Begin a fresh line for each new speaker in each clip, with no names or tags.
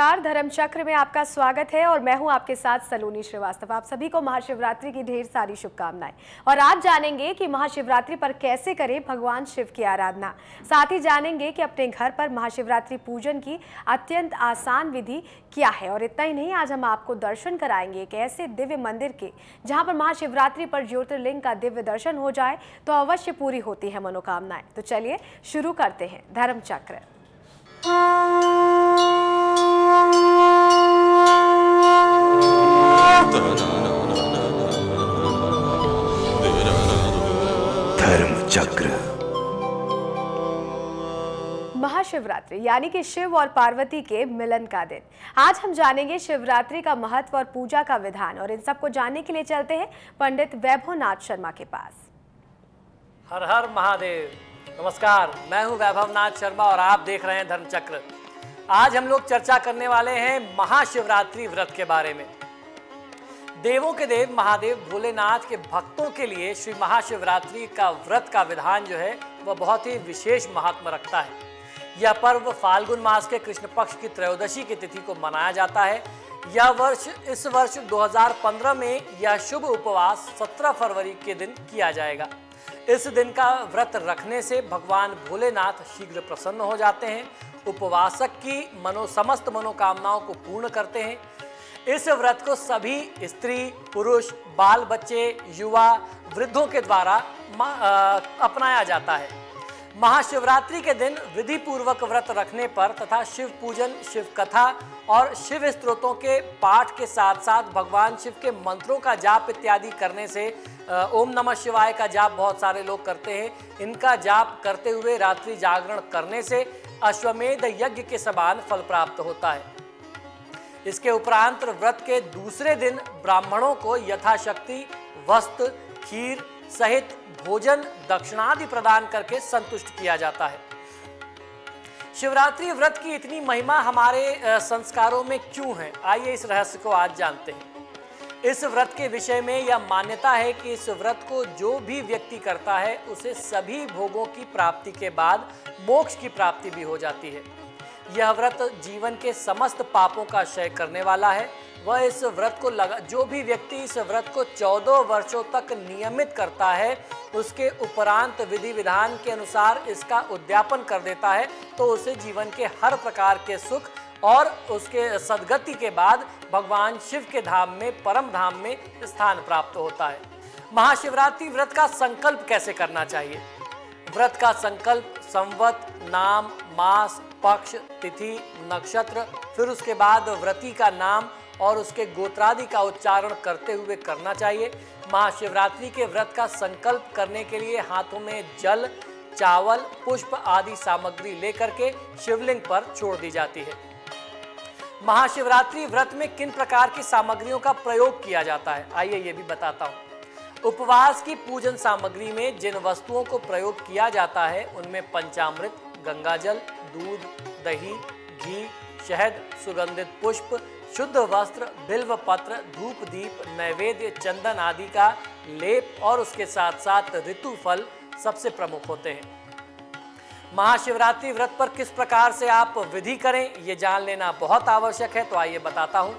नमस्कार, धर्म चक्र में आपका स्वागत है और मैं हूं आपके साथ सलोनी श्रीवास्तव। आप सभी को महाशिवरात्रि की ढेर सारी शुभकामनाएं। और आज जानेंगे कि महाशिवरात्रि पर कैसे करें भगवान शिव की आराधना। साथ ही जानेंगे कि अपने घर पर महाशिवरात्रि पूजन की अत्यंत आसान विधि क्या है। और इतना ही नहीं, आज हम आपको दर्शन कराएंगे एक ऐसे दिव्य मंदिर के जहाँ पर महाशिवरात्रि पर ज्योतिर्लिंग का दिव्य दर्शन हो जाए तो अवश्य पूरी होती है मनोकामनाएं। तो चलिए शुरू करते हैं धर्म चक्र।
धर्म चक्र।
महाशिवरात्रि यानी कि शिव और पार्वती के मिलन का दिन। आज हम जानेंगे शिवरात्रि का महत्व और पूजा का विधान। और इन सब को जानने के लिए चलते हैं पंडित वैभव नाथ शर्मा के पास।
हर हर महादेव। नमस्कार, मैं हूं वैभव नाथ शर्मा और आप देख रहे हैं धर्म चक्र। आज हम लोग चर्चा करने वाले हैं महाशिवरात्रि व्रत के बारे में। देवों के देव महादेव भोलेनाथ के भक्तों के लिए श्री महाशिवरात्रि का व्रत का विधान जो है वह बहुत ही विशेष महात्मा रखता है। यह पर्व फाल्गुन मास के कृष्ण पक्ष की त्रयोदशी की तिथि को मनाया जाता है। इस वर्ष 2015 में यह शुभ उपवास 17 फरवरी के दिन किया जाएगा। इस दिन का व्रत रखने से भगवान भोलेनाथ शीघ्र प्रसन्न हो जाते हैं, उपवासक की समस्त मनोकामनाओं को पूर्ण करते हैं। इस व्रत को सभी स्त्री, पुरुष, बाल बच्चे, युवा, वृद्धों के द्वारा अपनाया जाता है। महाशिवरात्रि के दिन विधि पूर्वक व्रत रखने पर तथा शिव पूजन, शिव कथा और शिव स्तोत्रों के पाठ के साथ साथ भगवान शिव के मंत्रों का जाप इत्यादि करने से ओम नमः शिवाय का जाप बहुत सारे लोग करते हैं। इनका जाप करते हुए रात्रि जागरण करने से अश्वमेध यज्ञ के समान फल प्राप्त होता है। इसके उपरांत व्रत के दूसरे दिन ब्राह्मणों को यथाशक्ति वस्त्र, खीर सहित भोजन, दक्षिणादि प्रदान करके संतुष्ट किया जाता है। शिवरात्रि व्रत की इतनी महिमा हमारे संस्कारों में क्यों है, आइए इस रहस्य को आज जानते हैं। इस व्रत के विषय में यह मान्यता है कि इस व्रत को जो भी व्यक्ति करता है उसे सभी भोगों की प्राप्ति के बाद मोक्ष की प्राप्ति भी हो जाती है। यह व्रत जीवन के समस्त पापों का क्षय करने वाला है। वह इस व्रत को जो भी व्यक्ति इस व्रत को 14 वर्षों तक नियमित करता है, उसके उपरांत विधि विधान के अनुसार इसका उद्यापन कर देता है तो उसे जीवन के हर प्रकार के सुख और उसके सद्गति के बाद भगवान शिव के धाम में, परम धाम में स्थान प्राप्त होता है। महाशिवरात्रि व्रत का संकल्प कैसे करना चाहिए? व्रत का संकल्प संवत, नाम, मास, पक्ष, तिथि, नक्षत्र, फिर उसके बाद व्रती का नाम और उसके गोत्रादि का उच्चारण करते हुए करना चाहिए। महाशिवरात्रि के व्रत का संकल्प करने के लिए हाथों में जल, चावल, पुष्प आदि सामग्री लेकर के शिवलिंग पर छोड़ दी जाती है। महाशिवरात्रि व्रत में किन प्रकार की सामग्रियों का प्रयोग किया जाता है, आइए ये भी बताता हूँ। उपवास की पूजन सामग्री में जिन वस्तुओं को प्रयोग किया जाता है उनमें पंचामृत, गंगाजल, दूध, दही, घी, शहद, सुगंधित पुष्प, शुद्ध वस्त्र, बिल्व पत्र, धूप दीप, नैवेद्य, चंदन आदि का लेप और उसके साथ साथ ऋतु फल सबसे प्रमुख होते हैं। महाशिवरात्रि व्रत पर किस प्रकार से आप विधि करें ये जान लेना बहुत आवश्यक है, तो आइए बताता हूँ।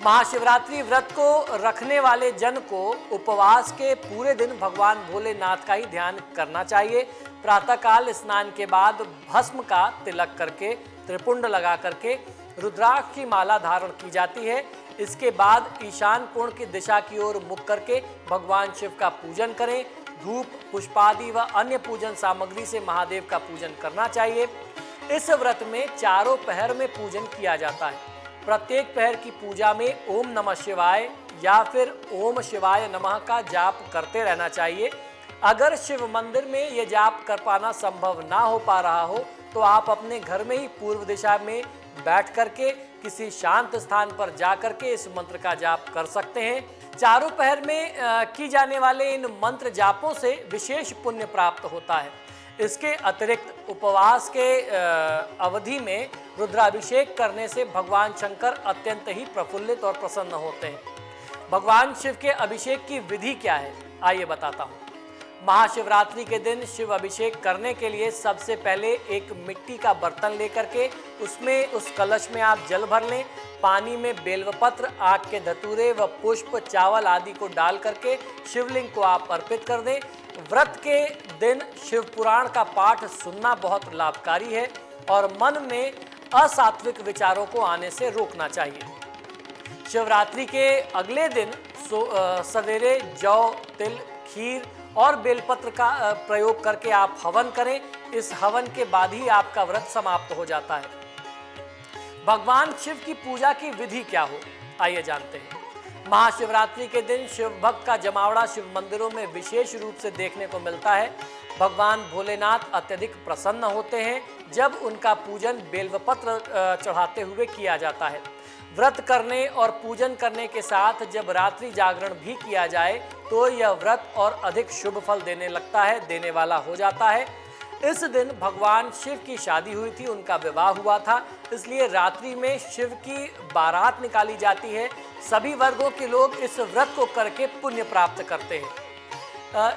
महाशिवरात्रि व्रत को रखने वाले जन को उपवास के पूरे दिन भगवान भोलेनाथ का ही ध्यान करना चाहिए। प्रातःकाल स्नान के बाद भस्म का तिलक करके, त्रिपुंड लगा करके रुद्राक्ष की माला धारण की जाती है। इसके बाद ईशान कोण की दिशा की ओर मुख करके भगवान शिव का पूजन करें। धूप, पुष्पादि व अन्य पूजन सामग्री से महादेव का पूजन करना चाहिए। इस व्रत में चारों पहर में पूजन किया जाता है। प्रत्येक पहर की पूजा में ओम नमः शिवाय या फिर ओम शिवाय नमः का जाप करते रहना चाहिए। अगर शिव मंदिर में ये जाप कर पाना संभव ना हो पा रहा हो तो आप अपने घर में ही पूर्व दिशा में बैठ करके किसी शांत स्थान पर जा करके इस मंत्र का जाप कर सकते हैं। चारों पहर में की जाने वाले इन मंत्र जापों से विशेष पुण्य प्राप्त होता है। इसके अतिरिक्त उपवास के अवधि में रुद्राभिषेक करने से भगवान शंकर अत्यंत ही प्रफुल्लित और प्रसन्न होते हैं। भगवान शिव के अभिषेक की विधि क्या है, आइए बताता हूँ। महाशिवरात्रि के दिन शिव अभिषेक करने के लिए सबसे पहले एक मिट्टी का बर्तन लेकर के उसमें उस कलश में आप जल भर लें। पानी में बेलवपत्र, आग के धतूरे व पुष्प, चावल आदि को डाल करके शिवलिंग को आप अर्पित कर दें। व्रत के दिन शिव पुराण का पाठ सुनना बहुत लाभकारी है और मन में असात्विक विचारों को आने से रोकना चाहिए। शिवरात्रि के अगले दिन सवेरे जौ, तिल, खीर और बेलपत्र का प्रयोग करके आप हवन करें। इस हवन के बाद ही आपका व्रत समाप्त हो जाता है। भगवान शिव की पूजा की विधि क्या हो, आइए जानते हैं। महाशिवरात्रि के दिन शिव भक्त का जमावड़ा शिव मंदिरों में विशेष रूप से देखने को मिलता है। भगवान भोलेनाथ अत्यधिक प्रसन्न होते हैं जब उनका पूजन बेलवपत्र चढ़ाते हुए किया जाता है। व्रत करने और पूजन करने के साथ जब रात्रि जागरण भी किया जाए तो यह व्रत और अधिक शुभ फल देने वाला हो जाता है। इस दिन भगवान शिव की शादी हुई थी, उनका विवाह हुआ था, इसलिए रात्रि में शिव की बारात निकाली जाती है। सभी वर्गों के लोग इस व्रत को करके पुण्य प्राप्त करते हैं।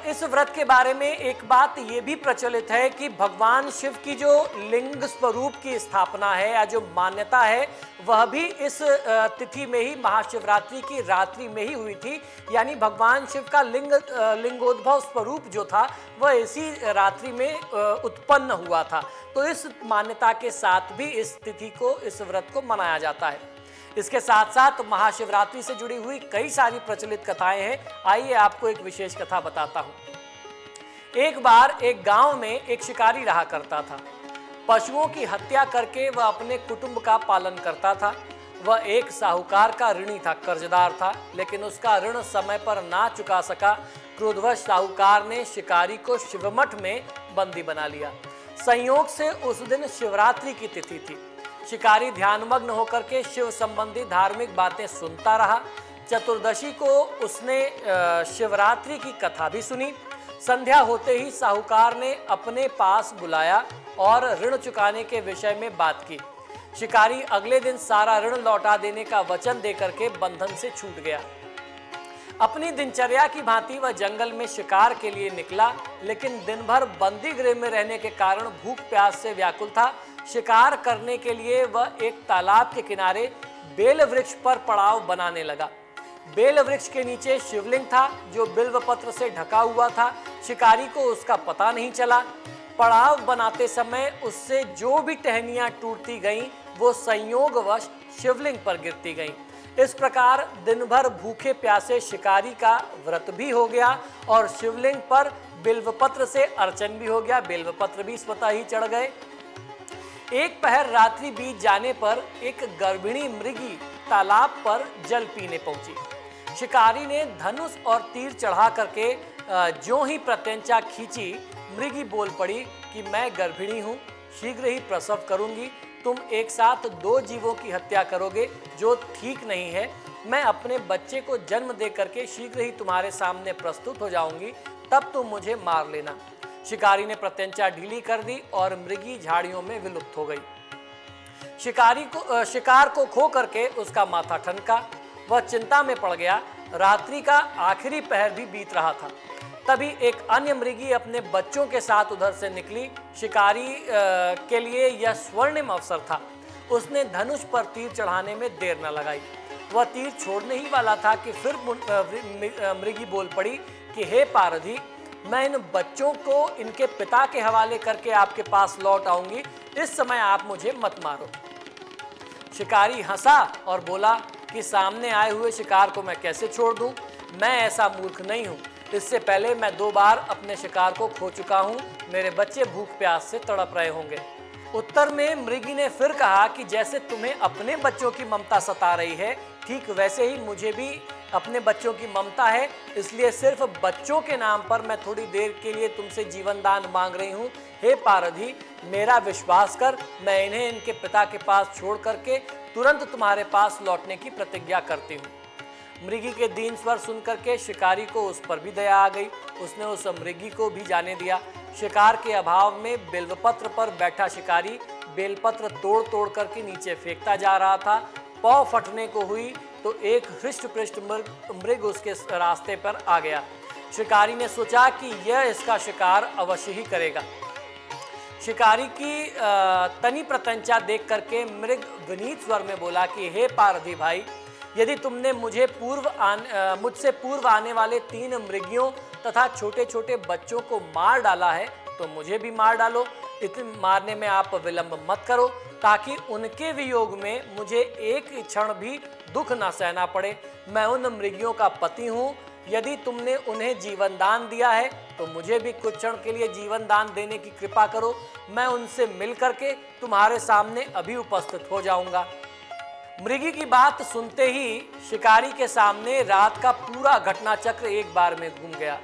इस व्रत के बारे में एक बात ये भी प्रचलित है कि भगवान शिव की जो लिंग स्वरूप की स्थापना है या जो मान्यता है वह भी इस तिथि में ही महाशिवरात्रि की रात्रि में ही हुई थी। यानी भगवान शिव का लिंगोद्भव स्वरूप जो था वह इसी रात्रि में उत्पन्न हुआ था। तो इस मान्यता के साथ भी इस तिथि को, इस व्रत को मनाया जाता है। इसके साथ साथ महाशिवरात्रि से जुड़ी हुई कई सारी प्रचलित कथाएं हैं। आइए आपको एक विशेष कथा बताता हूं। एक बार एक गांव में एक शिकारी रहा करता था। पशुओं की हत्या करके वह अपने कुटुंब का पालन करता था। वह एक साहूकार का ऋणी था, कर्जदार था, लेकिन उसका ऋण समय पर ना चुका सका। क्रोधवश साहूकार ने शिकारी को शिवमठ में बंदी बना लिया। संयोग से उस दिन शिवरात्रि की तिथि थी। शिकारी ध्यानमग्न होकर के शिव संबंधी धार्मिक बातें सुनता रहा। चतुर्दशी को उसने शिवरात्रि की कथा भी सुनी। संध्या होते ही साहूकार ने अपने पास बुलाया और ऋण चुकाने के विषय में बात की। शिकारी अगले दिन सारा ऋण लौटा देने का वचन देकर के बंधन से छूट गया। अपनी दिनचर्या की भांति वह जंगल में शिकार के लिए निकला, लेकिन दिन भर बंदी गृह में रहने के कारण भूख प्यास से व्याकुल था। शिकार करने के लिए वह एक तालाब के किनारे बेल वृक्ष पर पड़ाव बनाने लगा। बेल वृक्ष के नीचे शिवलिंग था जो बिल्व पत्र से ढका हुआ था। शिकारी को उसका पता नहीं चला। पड़ाव बनाते समय उससे जो भी टहनियां टूटती गईं वो संयोगवश शिवलिंग पर गिरती गईं। इस प्रकार दिन भर भूखे प्यासे शिकारी का व्रत भी हो गया और शिवलिंग पर बिल्वपत्र से अर्चन भी हो गया। बिल्वपत्र भी स्वतः ही चढ़ गए। एक पहर रात्रि बीत जाने पर एक गर्भिणी मृगी तालाब पर जल पीने पहुंची। शिकारी ने धनुष और तीर चढ़ा करके ज्यों ही प्रत्यंचा खींची, मृगी बोल पड़ी कि मैं गर्भिणी हूं, शीघ्र ही प्रसव करूंगी। तुम एक साथ दो जीवों की हत्या करोगे जो ठीक नहीं है। मैं अपने बच्चे को जन्म दे करके शीघ्र ही तुम्हारे सामने प्रस्तुत हो जाऊंगी, तब तुम मुझे मार लेना। शिकारी ने प्रत्यंचा ढीली कर दी और मृगी झाड़ियों में विलुप्त हो गई। शिकार को खो करके उसका माथा ठनका। वह चिंता में पड़ गया। रात्रि का आखिरी पहर भी बीत रहा था। तभी एक अन्य मृगी अपने बच्चों के साथ उधर से निकली। शिकारी के लिए यह स्वर्णिम अवसर था। उसने धनुष पर तीर चढ़ाने में देर न लगाई। वह तीर छोड़ने ही वाला था कि फिर मृगी बोल पड़ी कि हे पारधी, मैं इन बच्चों को इनके पिता के हवाले करके आपके पास लौट आऊंगी। इस समय आप मुझे मत मारो। शिकारी हंसा और बोला कि सामने आए हुए शिकार को मैं कैसे छोड़ दूं? मैं ऐसा मूर्ख नहीं हूं। इससे पहले मैं 2 बार अपने शिकार को खो चुका हूं। मेरे बच्चे भूख प्यास से तड़प रहे होंगे। उत्तर में मृगी ने फिर कहा कि जैसे तुम्हें अपने बच्चों की ममता सता रही है, ठीक वैसे ही मुझे भी अपने बच्चों की ममता है। इसलिए सिर्फ बच्चों के नाम पर मैं थोड़ी देर के लिए तुमसे जीवन दान मांग रही हूँ। हे पारधी, मेरा विश्वास कर, मैं इन्हें इनके पिता के पास छोड़ करके तुरंत तुम्हारे पास लौटने की प्रतिज्ञा करती हूँ। मृगी के दीन स्वर सुनकर के शिकारी को उस पर भी दया आ गई। उसने उस मृगी को भी जाने दिया। शिकार के अभाव में बेलपत्र पर बैठा शिकारी बेलपत्र तोड़ तोड़ करके नीचे फेंकता जा रहा था। पाँव फटने को हुई तो एक हृष्ट पृष्ठ मृग उसके रास्ते पर आ गया। शिकारी ने सोचा कि यह इसका शिकार अवश्य ही करेगा। शिकारी की तनी प्रत्यंचा देख करके मृग विनीत स्वर में बोला कि हे पारधी भाई, यदि तुमने मुझसे पूर्व आने वाले 3 मृगियों तथा छोटे छोटे बच्चों को मार डाला है तो मुझे भी मार डालो। इतने मारने में आप विलंब मत करो, ताकि उनके वियोग में मुझे एक क्षण भी दुख न सहना पड़े। मैं उन मृगियों का पति हूँ। यदि तुमने उन्हें जीवन दान दिया है तो मुझे भी कुछ क्षण के लिए जीवन दान देने की कृपा करो। मैं उनसे मिल करके तुम्हारे सामने अभी उपस्थित हो जाऊंगा। मृगी की बात सुनते ही शिकारी के सामने रात का पूरा घटना चक्र एक बार में घूम गया।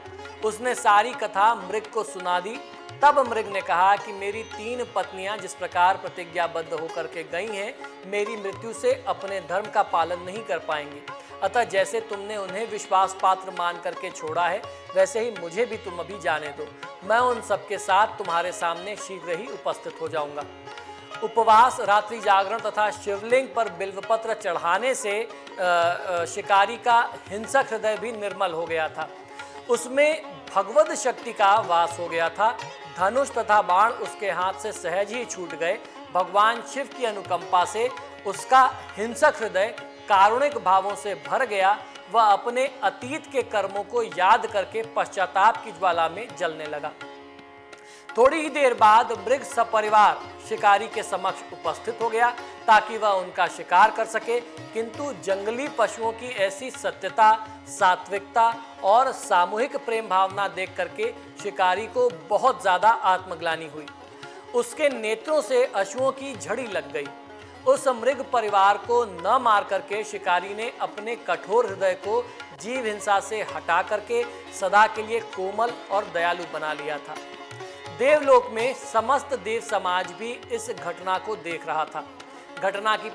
उसने सारी कथा मृग को सुना दी। तब मृग ने कहा कि मेरी 3 पत्नियां जिस प्रकार प्रतिज्ञाबद्ध होकर के गई हैं, मेरी मृत्यु से अपने धर्म का पालन नहीं कर पाएंगी। अतः जैसे तुमने उन्हें विश्वास पात्र मान करके छोड़ा है, वैसे ही मुझे भी तुम अभी जाने दो। मैं उन सबके साथ तुम्हारे सामने शीघ्र ही उपस्थित हो जाऊंगा। उपवास, रात्रि जागरण तथा शिवलिंग पर बिल्वपत्र चढ़ाने से शिकारी का हिंसक हृदय भी निर्मल हो गया था। उसमें भगवद शक्ति का वास हो गया था। धनुष तथा बाण उसके हाथ से सहज ही छूट गए। भगवान शिव की अनुकंपा से उसका हिंसक हृदय कारुणिक भावों से भर गया। वह अपने अतीत के कर्मों को याद करके पश्चाताप की ज्वाला में जलने लगा। थोड़ी ही देर बाद मृग सपरिवार शिकारी के समक्ष उपस्थित हो गया ताकि वह उनका शिकार कर सके, किंतु जंगली पशुओं की ऐसी सत्यता, सात्विकता और सामूहिक प्रेम भावना देख करके शिकारी को बहुत ज्यादा आत्मग्लानि हुई। उसके नेत्रों से अश्रुओं की झड़ी लग गई। उस मृग परिवार को न मार करके शिकारी ने अपने कठोर हृदय को जीव हिंसा से हटा करके सदा के लिए कोमल और दयालु बना लिया था। देवलोक में समस्त देव समाज भी इस घटना को देख रहा था। घटना की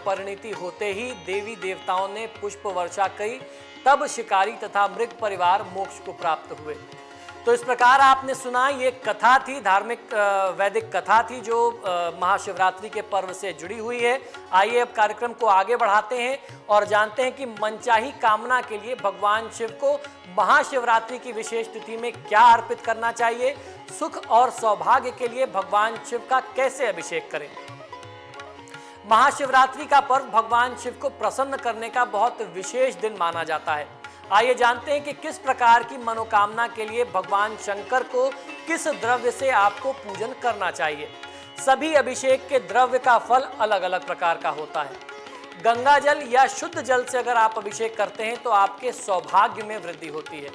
परिणति होते ही देवी देवताओं ने पुष्प वर्षा की। तब शिकारी तथा मृग परिवार मोक्ष को प्राप्त हुए। तो इस प्रकार आपने सुना, ये कथा थी, धार्मिक वैदिक कथा थी जो महाशिवरात्रि के पर्व से जुड़ी हुई है। आइए अब कार्यक्रम को आगे बढ़ाते हैं और जानते हैं कि मनचाही कामना के लिए भगवान शिव को महाशिवरात्रि की विशेष तिथि में क्या अर्पित करना चाहिए। सुख और सौभाग्य के लिए भगवान शिव का कैसे अभिषेक करें। महाशिवरात्रि का पर्व भगवान शिव को प्रसन्न करने का बहुत विशेष दिन माना जाता है। आइए जानते हैं कि किस प्रकार की मनोकामना के लिए भगवान शंकर को किस द्रव्य से आपको पूजन करना चाहिए। सभी अभिषेक के द्रव्य का फल अलग अलग प्रकार का होता है। गंगा जल या शुद्ध जल से अगर आप अभिषेक करते हैं तो आपके सौभाग्य में वृद्धि होती है।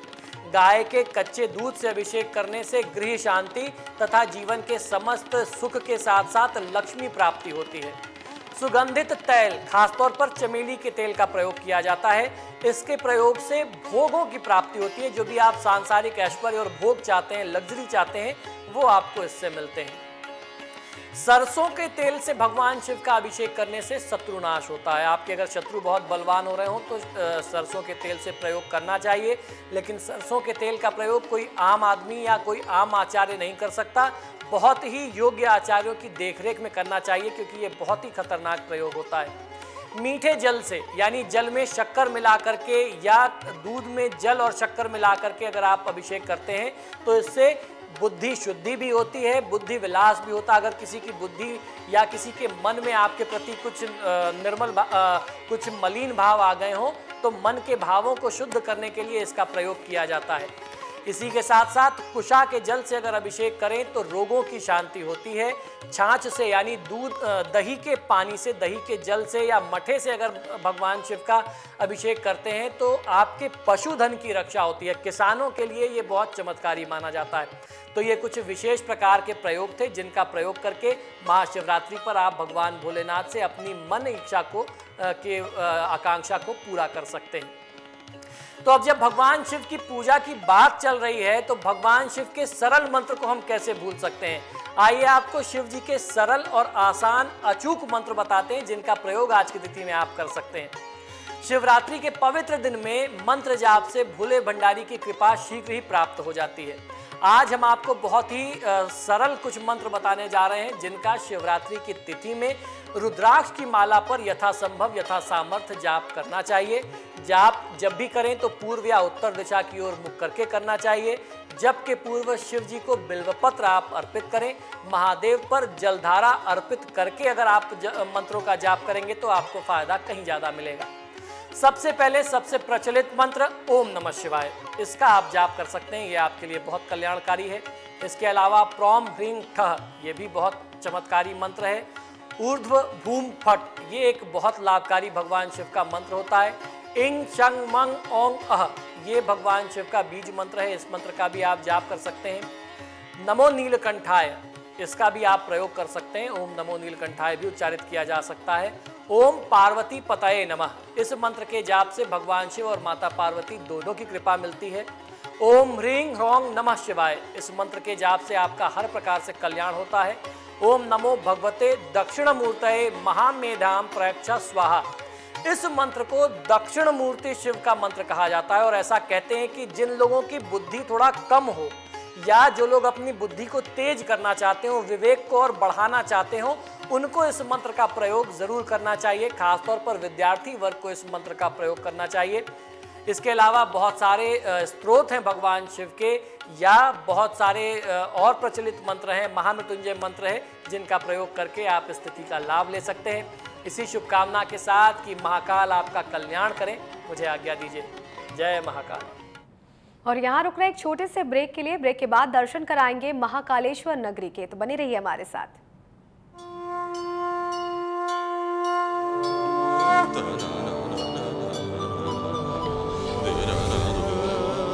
गाय के कच्चे दूध से अभिषेक करने से गृह शांति तथा जीवन के समस्त सुख के साथ साथ लक्ष्मी प्राप्ति होती है। सुगंधित तैल, खासतौर पर चमेली के तेल का प्रयोग किया जाता है। इसके प्रयोग से भोगों की प्राप्ति होती है। जो भी आप सांसारिक ऐश्वर्य और भोग चाहते हैं, लग्जरी चाहते हैं, वो आपको इससे मिलते हैं। सरसों के तेल से भगवान शिव का अभिषेक करने से शत्रुनाश होता है। आपके अगर शत्रु बहुत बलवान हो रहे हो तो सरसों के तेल से प्रयोग करना चाहिए। लेकिन सरसों के तेल का प्रयोग कोई आम आदमी या कोई आम आचार्य नहीं कर सकता। बहुत ही योग्य आचार्यों की देखरेख में करना चाहिए, क्योंकि ये बहुत ही खतरनाक प्रयोग होता है। मीठे जल से, यानी जल में शक्कर मिला करके या दूध में जल और शक्कर मिला करके अगर आप अभिषेक करते हैं तो इससे बुद्धि शुद्धि भी होती है, बुद्धि विलास भी होता है। अगर किसी की बुद्धि या किसी के मन में आपके प्रति कुछ मलिन भाव आ गए हों तो मन के भावों को शुद्ध करने के लिए इसका प्रयोग किया जाता है। इसी के साथ साथ कुशा के जल से अगर अभिषेक करें तो रोगों की शांति होती है। छाछ से, यानी दही के पानी से, दही के जल से या मठे से अगर भगवान शिव का अभिषेक करते हैं तो आपके पशुधन की रक्षा होती है। किसानों के लिए ये बहुत चमत्कारी माना जाता है। तो ये कुछ विशेष प्रकार के प्रयोग थे जिनका प्रयोग करके महाशिवरात्रि पर आप भगवान भोलेनाथ से अपनी मन इच्छा को आकांक्षा को पूरा कर सकते हैं। तो अब जब भगवान शिव की पूजा की बात चल रही है तो भगवान शिव के सरल मंत्र को हम कैसे भूल सकते हैं। आइए आपको शिव जी के सरल और आसान अचूक मंत्र बताते हैं जिनका प्रयोग आज की तिथि में आप कर सकते हैं। शिवरात्रि के पवित्र दिन में मंत्र जाप से भोले भंडारी की कृपा शीघ्र ही प्राप्त हो जाती है। आज हम आपको बहुत ही सरल कुछ मंत्र बताने जा रहे हैं जिनका शिवरात्रि की तिथि में रुद्राक्ष की माला पर यथासंभव यथा सामर्थ्य जाप करना चाहिए। जाप जब भी करें तो पूर्व या उत्तर दिशा की ओर मुख करके करना चाहिए। जप के पूर्व शिव जी को बिल्वपत्र आप अर्पित करें। महादेव पर जलधारा अर्पित करके अगर आप मंत्रों का जाप करेंगे तो आपको फायदा कहीं ज्यादा मिलेगा। सबसे पहले सबसे प्रचलित मंत्र ओम नमः शिवाय, इसका आप जाप कर सकते हैं, ये आपके लिए बहुत कल्याणकारी है। इसके अलावा प्रौम ह्रीं ठः, ये भी बहुत चमत्कारी मंत्र है। ऊर्ध्व भूम फट, ये एक बहुत लाभकारी भगवान शिव का मंत्र होता है। इंग शंग मंग ओंग अह, ये भगवान शिव का बीज मंत्र है, इस मंत्र का भी आप जाप कर सकते हैं। नमो नीलकंठाय, इसका भी आप प्रयोग कर सकते हैं। ओम नमो नीलकंठाय भी उच्चारित किया जा सकता है। ओम पार्वती पतये नमः, इस मंत्र के जाप से भगवान शिव और माता पार्वती दोनों की कृपा मिलती है। ओम ह्रीं ह्रौं नमः शिवाय, इस मंत्र के जाप से आपका हर प्रकार से कल्याण होता है। ओम नमो भगवते दक्षिण मूर्तये महामेधाम प्रयक्षा स्वाहा, इस मंत्र को दक्षिण मूर्ति शिव का मंत्र कहा जाता है और ऐसा कहते हैं कि जिन लोगों की बुद्धि थोड़ा कम हो या जो लोग अपनी बुद्धि को तेज करना चाहते हो, विवेक को और बढ़ाना चाहते हो, उनको इस मंत्र का प्रयोग जरूर करना चाहिए। खासतौर पर विद्यार्थी वर्ग को इस मंत्र का प्रयोग करना चाहिए। इसके अलावा बहुत सारे स्त्रोत हैं भगवान शिव के या बहुत सारे और प्रचलित मंत्र हैं, महामृत्युंजय मंत्र है, जिनका प्रयोग करके आप स्थिति का लाभ ले सकते हैं। इसी शुभकामना के साथ कि महाकाल आपका कल्याण करें, मुझे आज्ञा दीजिए। जय महाकाल।
और यहाँ रुक रहे एक छोटे से ब्रेक के लिए। ब्रेक के बाद दर्शन कराएंगे महाकालेश्वर नगरी के, तो बने रहिए हमारे साथ।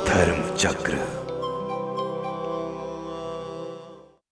धर्म चक्र।